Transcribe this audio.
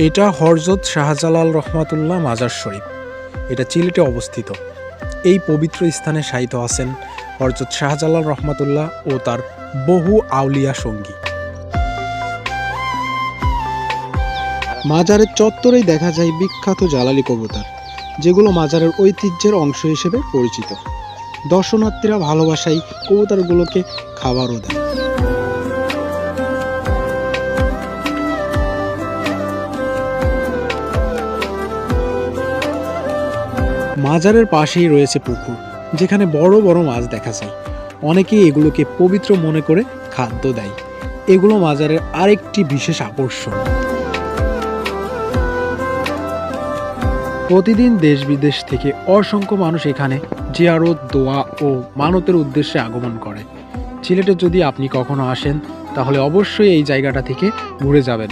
এটা হযরত শাহজালাল রহমাতুল্লাহ মাজার শরীফ। এটা সিলেটে অবস্থিত। এই পবিত্র স্থানে শায়িত আছেন হযরত শাহজালাল রহমাতুল্লাহ ও তার বহু আউলিয়া সঙ্গী। মাজারের চত্বরেই দেখা যায় বিখ্যাত জালালি কবুতর, যেগুলো মাজারের ঐতিহ্যের অংশ হিসেবে পরিচিত। দর্শনার্থীরা ভালোবাসায় কবুতরগুলোকে খাবারও দেয়। মাজারের পাশেই রয়েছে পুকুর, যেখানে বড় বড় মাছ দেখা যায়। অনেকেই এগুলোকে পবিত্র মনে করে খাদ্য দেয়। এগুলো মাজারের আরেকটি বিশেষ আকর্ষণ। প্রতিদিন দেশ বিদেশ থেকে অসংখ্য মানুষ এখানে জিয়ারত, দোয়া ও মানতের উদ্দেশ্যে আগমন করে। সিলেটে যদি আপনি কখনো আসেন, তাহলে অবশ্যই এই জায়গাটা থেকে ঘুরে যাবেন।